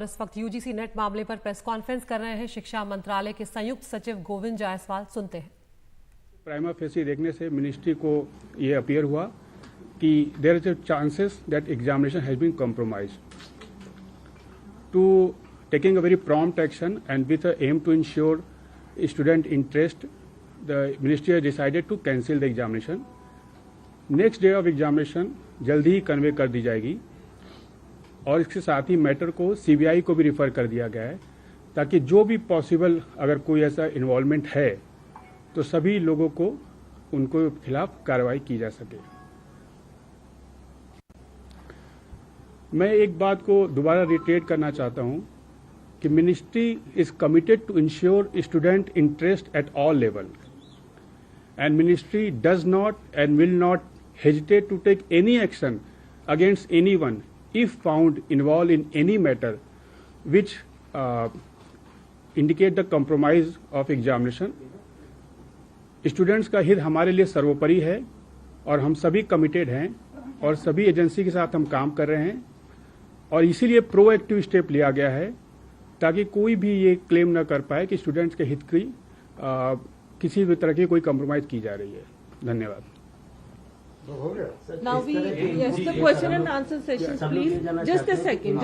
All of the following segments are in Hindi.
इस वक्त यूजीसी नेट मामले पर प्रेस कॉन्फ्रेंस कर रहे हैं शिक्षा मंत्रालय के संयुक्त सचिव गोविंद जायसवाल। सुनते हैं। प्राइमा फेसी देखने से मिनिस्ट्री को ये अपीयर हुआ कि there is a chances that examination has been compromised. To taking a very prompt action and with a aim to ensure student interest, the ministry has decided to cancel the examination. Next day of examination जल्दी ही कन्वे कर दी जाएगी और इसके साथ ही मैटर को सीबीआई को भी रिफर कर दिया गया है ताकि जो भी पॉसिबल अगर कोई ऐसा इन्वॉल्वमेंट है तो सभी लोगों को उनको खिलाफ कार्रवाई की जा सके। मैं एक बात को दोबारा रिटेट करना चाहता हूं कि ministry is committed to ensure student interest at all level and ministry does not and will not hesitate to take any action against anyone if found involved in any matter which indicate the compromise of examination. Students का हित हमारे लिए सर्वोपरि है और हम सभी कमिटेड हैं और सभी एजेंसी के साथ हम काम कर रहे हैं और इसीलिए प्रोएक्टिव स्टेप लिया गया है ताकि कोई भी ये क्लेम न कर पाए कि स्टूडेंट्स के हित की किसी भी तरह की कोई कम्प्रोमाइज की जा रही है। धन्यवाद। Now yes, the question and answer session, please. Just a second.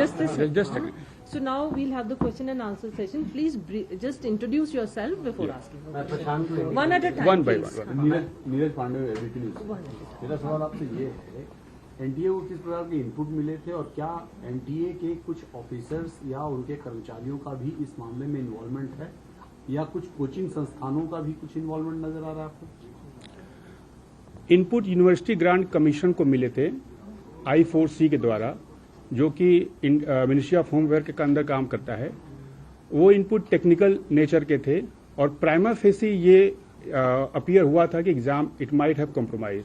So now we'll have the question and answer session. Please just introduce yourself before asking. One at a time. One by one. Neeraj Pandey, ABP News. मेरा सवाल आपसे ये है, एनटीए को किस प्रकार के इनपुट मिले थे और क्या एनटीए के कुछ ऑफिसर्स या उनके कर्मचारियों का भी इस मामले में इन्वॉल्वमेंट है या कुछ कोचिंग संस्थानों का भी कुछ इन्वॉल्वमेंट नजर आ रहा है आपको? इनपुट यूनिवर्सिटी ग्रांट कमीशन को मिले थे I4C के द्वारा, जो कि मिनिस्ट्री ऑफ होम अफेयर के अंदर काम करता है। वो इनपुट टेक्निकल नेचर के थे और प्राइमा फेसी ये अपीयर हुआ था कि exam it might have compromise.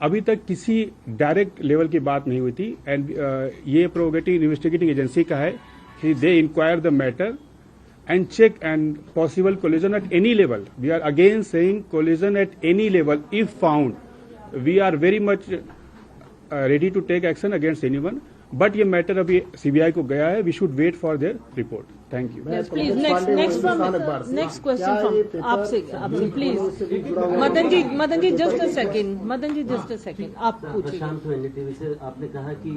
अभी तक किसी डायरेक्ट लेवल की बात नहीं हुई थी एंड ये प्रोगेटिव इन्वेस्टिगेटिंग एजेंसी का है कि they inquire the matter and check and possible collision at any level. We are again saying collision at any level if found. We are very much ready to take action against anyone. But ये matter अभी CBI को गया है. We should wait for their report. Thank you. Yes, please. Next question from आपसे please. Madan ji just a second. आप पूछिए। प्रशांत एनडीटीवी से आपने कहा कि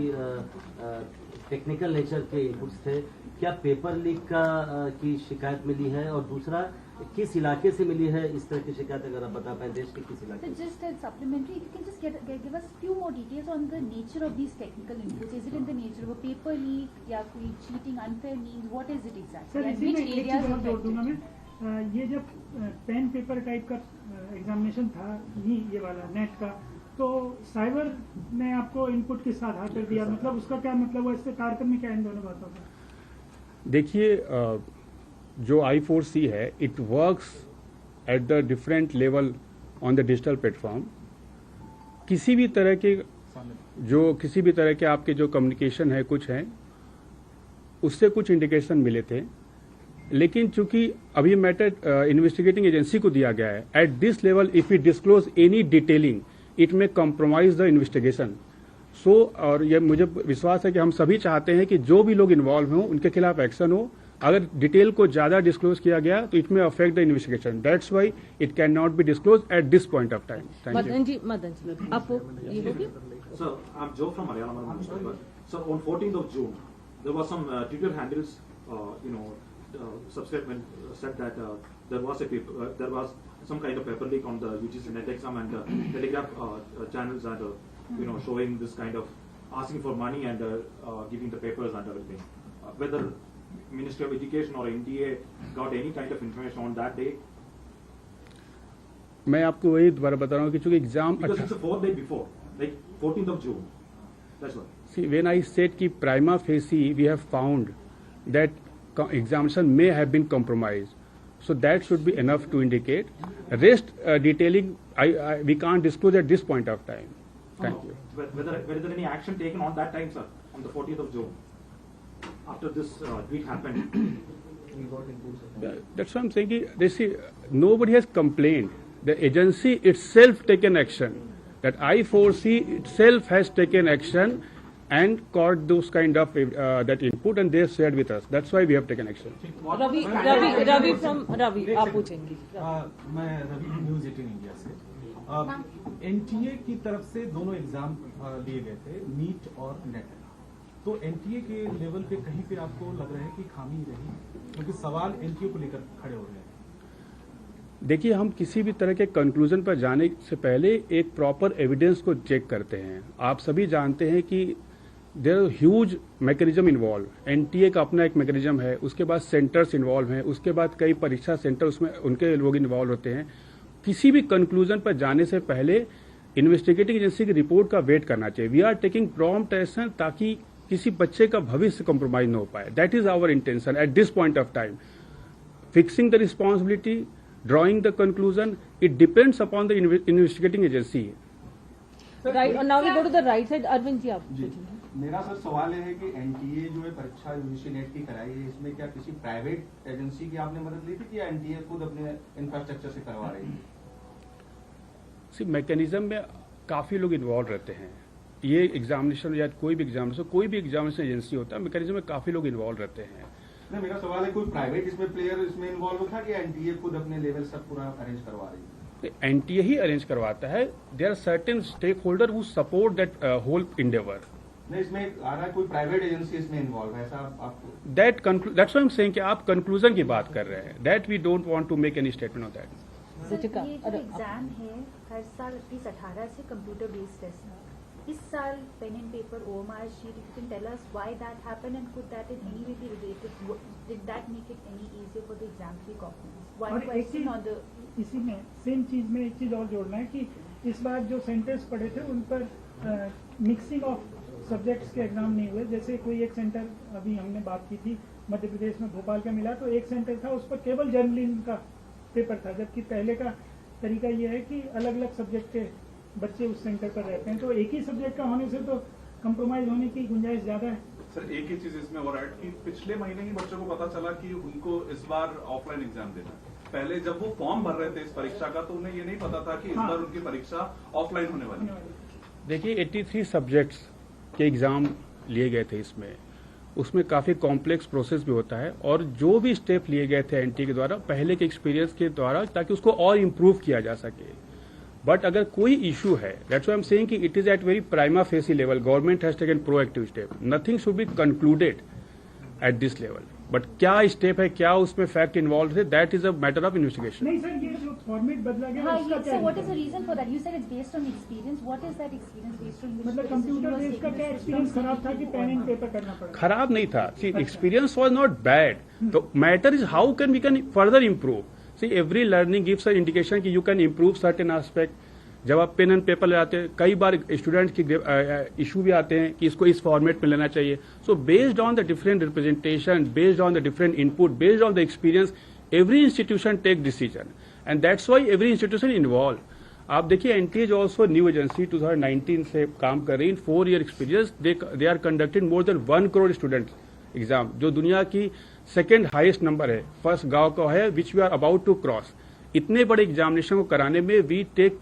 टेक्निकल नेचर के इनपुट्स थे, क्या पेपर लीक की शिकायत मिली है और दूसरा किस इलाके से मिली है इस तरह की शिकायत, अगर आप बता पाएं देश के किस इलाके? Just a supplementary, if you can just give us few more details on the nature of these technical inputs. Is it in the nature of a paper leak या कोई cheating, unfair means? What is it exactly? Sir, And which areas और जोड़ दूंगा मैं। ये जब पेन पेपर टाइप का एग्जामिनेशन था ये वाला नेट का, तो साइबर ने आपको इनपुट किस आधार पर दिया, मतलब उसका क्या मतलब हुआ, इससे तारतम्य में क्या इन दोनों बातों का? देखिए, जो I4C है it works at the different level on the digital platform. किसी भी तरह के आपके जो कम्युनिकेशन है कुछ हैं उससे कुछ इंडिकेशन मिले थे, लेकिन चूंकि अभी मैटर इन्वेस्टिगेटिंग एजेंसी को दिया गया है eight this level if it disclose any detailing it may compromise the investigation. और ये मुझे विश्वास है कि हम सभी चाहते हैं कि जो भी लोग इन्वॉल्व हों उनके खिलाफ एक्शन हो। अगर डिटेल को ज्यादा डिस्क्लोज किया गया तो इट में affect the investigation. That's why it can not be disclose at this point of time. Madan ji आप ये हो गया? So I'm Joe from Malayalam newspaper. So on 14th of June, there was some Twitter handles, subscribement said that there was some kind of paper leak on the UGC net exam and Telegraph channels and showing this kind of asking for money and giving the papers and everything. Whether Ministry of Education or NDA got any kind of information on that day? मैं आपको वही दोबारा बता रहा हूँ कि चूंकि exam because it's a 4 day before, like 14th of June. That's why. See, when I said कि prima facie we have found that examination may have been compromised, so that should be enough to indicate. Rest detailing we can't disclose at this point of time. Thank you. Whether any action taken on that time, sir, on the 14th of June, after this tweet happened? That's what I'm saying. Nobody has complained. The agency itself taken action. That I4C itself has taken action and caught those kind of that input, and they shared with us. That's why we have taken action. Ravi from Ravi, आप पूछेंगे. मैं रवि न्यूज़ 18 इंडिया से. एनटीए की तरफ से दोनों एग्जाम लिए गए थे, नीट और नेट. तो एनटीए के लेवल पे कहीं पे आपको लग रहा है कि खामी रही, क्योंकि सवाल एनटीए को लेकर खड़े हो रहे हैं. देखिए, हम किसी भी तरह के कंक्लूजन पर जाने से पहले एक प्रॉपर एविडेंस को चेक करते हैं. आप सभी जानते हैं कि there are huge mechanism involve. NTA का अपना एक मैकेनिज्म है, उसके बाद सेंटर्स इन्वॉल्व हैं, उसके बाद कई परीक्षा सेंटर उसमें उनके लोग इन्वॉल्व होते हैं. किसी भी कंक्लूजन पर जाने से पहले इन्वेस्टिगेटिंग एजेंसी की रिपोर्ट का वेट करना चाहिए. We are taking prompt action ताकि किसी बच्चे का भविष्य कॉम्प्रोमाइज न हो पाए. That is our intention at this point of time. Fixing the responsibility, drawing the conclusion, it depends upon the investigating agency. Right, and now we go to the right side. Arvind ji, आप पूछेंगे. मेरा सर सवाल ये है कि एनटीए जो है परीक्षा यूजीसी नेट की कराई है, इसमें क्या किसी प्राइवेट एजेंसी की आपने मदद ली थी कि एनटीए खुद अपने इंफ्रास्ट्रक्चर से करवा रही थी? सी मैकेनिज्म में काफी लोग इन्वॉल्व रहते हैं. ये एग्जामिनेशन या कोई भी एग्जामिनेशन एजेंसी होता है, मैकेनिज्म में काफी लोग इन्वॉल्व रहते हैं. नहीं, मेरा सवाल है कोई प्राइवेट इसमें प्लेयर इसमें इन्वॉल्व था कि एनटीए खुद अपने लेवल सब पूरा अरेंज करवा रही है? एनटीए ही अरेंज करवाता है. There are certain stakeholder who support that whole endeavour. नहीं, इसमें आ रहा है कोई प्राइवेट एजेंसी इसमें इन्वॉल्व है, ऐसा आपको? That's what I am saying कि आप कंक्लूजन की बात कर रहे हैं. That we don't want to make any statement on that. ये जो एग्जाम है हर साल 18 से कंप्यूटर बेस्ड टेस्ट है. इस साल pen and paper OMR sheet, you can tell us why that happened and could that in any way be related? Did that make it any easier for the exam to be copied? One question on the इसी में सेम चीज में एक चीज और जोड़ना है कि इस बार जो सेंटर्स पड़े थे उन पर मिक्सिंग ऑफ सब्जेक्ट्स के एग्जाम नहीं हुए. जैसे कोई एक सेंटर अभी हमने बात की थी मध्य प्रदेश में भोपाल का मिला, तो एक सेंटर था उस पर केवल जर्नलिज्म का पेपर था, जबकि पहले का तरीका ये है कि अलग अलग सब्जेक्ट के बच्चे उस सेंटर पर रहते हैं. तो एक ही सब्जेक्ट का होने से तो कंप्रोमाइज होने की गुंजाइश ज्यादा है. सर, एक ही चीज इसमें और ऐड कि पिछले महीने ही बच्चों को पता चला कि उनको इस बार ऑफलाइन एग्जाम देना है. पहले जब वो फॉर्म भर रहे थे इस परीक्षा का तो उन्हें ये नहीं पता था कि इस बार उनकी परीक्षा ऑफलाइन होने वाली है. देखिए, 83 सब्जेक्ट्स के एग्जाम लिए गए थे. उसमें काफी कॉम्प्लेक्स प्रोसेस भी होता है, और जो भी स्टेप लिए गए थे एनटीए के द्वारा पहले के एक्सपीरियंस के द्वारा, ताकि उसको और इम्प्रूव किया जा सके. बट अगर कोई इशू है, that's why I am saying कि it is at very prima facie level. Government has taken proactive step. Nothing should be concluded at this level. But क्या स्टेप है, क्या उसमें फैक्ट इन्वॉल्व है, that is a matter of investigation. नहीं सर, ये जो फॉर्मेट बदला गया हाँ, उसका क्या so what is the reason for that? You said it's based on experience. What is that experience based on? मतलब कंप्यूटर बेस्ड का क्या एक्सपीरियंस खराब था कि पेन एंड पेपर करना पड़ा? खराब नहीं था. See, experience was not bad. The matter is how can we can further improve. See, every learning gives a indication कि you can improve certain aspect. जब आप पेन एंड पेपर ले आते हैं, कई बार स्टूडेंट की इशू भी आते हैं कि इसको इस फॉर्मेट में लेना चाहिए. So based on the different representation, based on the different input, based on the experience, every institution take decision, and that's why every institution involve. आप देखिए, NTA is also new agency, 2019 से काम कर रही. In 4 year experience they are conducted more than 1 crore student exam, जो दुनिया की सेकेंड हाईएस्ट नंबर है. फर्स्ट गांव का है which we are about to cross. इतने बड़े एग्जामिनेशन को कराने में we take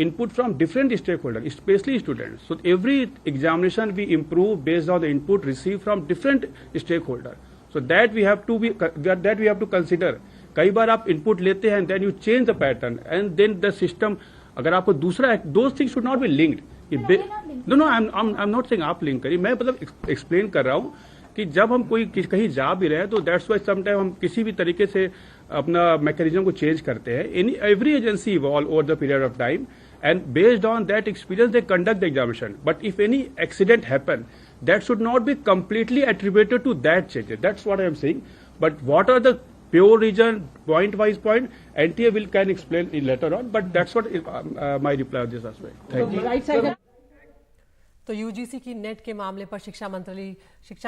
input from different stakeholders, especially students. So every examination we improve based on the input received from different stakeholders. So that we have to consider. कई बार आप input लेते हैं and then you change the pattern and then the system. अगर आपको दूसरा, those things should not be linked. No, I'm not saying आप लिंक करिए. मैं मतलब explain कर रहा हूँ कि जब हम कोई कहीं जा भी रहे हैं तो दैट्स वाई समटाइम हम किसी भी तरीके से अपना मैकेनिज्म को चेंज करते हैं. Every agency evolve over the period of time, and based on that experience they conduct the examination. But if any accident happen, that should not be completely attributed to that change. That's what I am saying. But what are the pure reason, point wise point, NTA can explain it later on, but that's what my reply on this aspect. Thank you. Right side. तो यूजीसी की नेट के मामले पर शिक्षा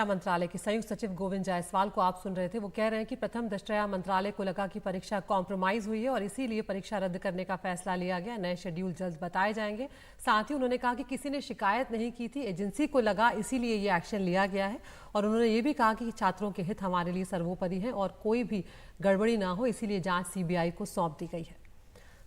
मंत्रालय के संयुक्त सचिव गोविंद जायसवाल को आप सुन रहे थे. वो कह रहे हैं कि प्रथम दृष्टया मंत्रालय को लगा कि परीक्षा कॉम्प्रोमाइज हुई है और इसीलिए परीक्षा रद्द करने का फैसला लिया गया. नए शेड्यूल जल्द बताए जाएंगे. साथ ही उन्होंने कहा कि किसी ने शिकायत नहीं की थी, एजेंसी को लगा इसीलिए ये एक्शन लिया गया है. और उन्होंने ये भी कहा कि छात्रों के हित हमारे लिए सर्वोपरि है और कोई भी गड़बड़ी ना हो, इसीलिए जांच सीबीआई को सौंप दी गई है.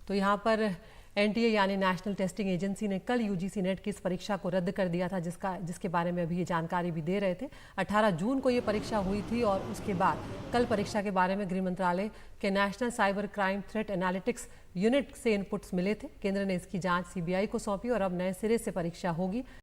तो यहाँ पर एनटीए यानी नेशनल टेस्टिंग एजेंसी ने कल यूजीसी नेट की इस परीक्षा को रद्द कर दिया था, जिसके बारे में अभी ये जानकारी भी दे रहे थे। 18 जून को ये परीक्षा हुई थी और उसके बाद कल परीक्षा के बारे में गृह मंत्रालय के national cyber crime threat analytics unit से इनपुट्स मिले थे। केंद्र ने इसकी जांच सीबीआई को सौंपी और अब नए सिरे से परीक्षा होगी।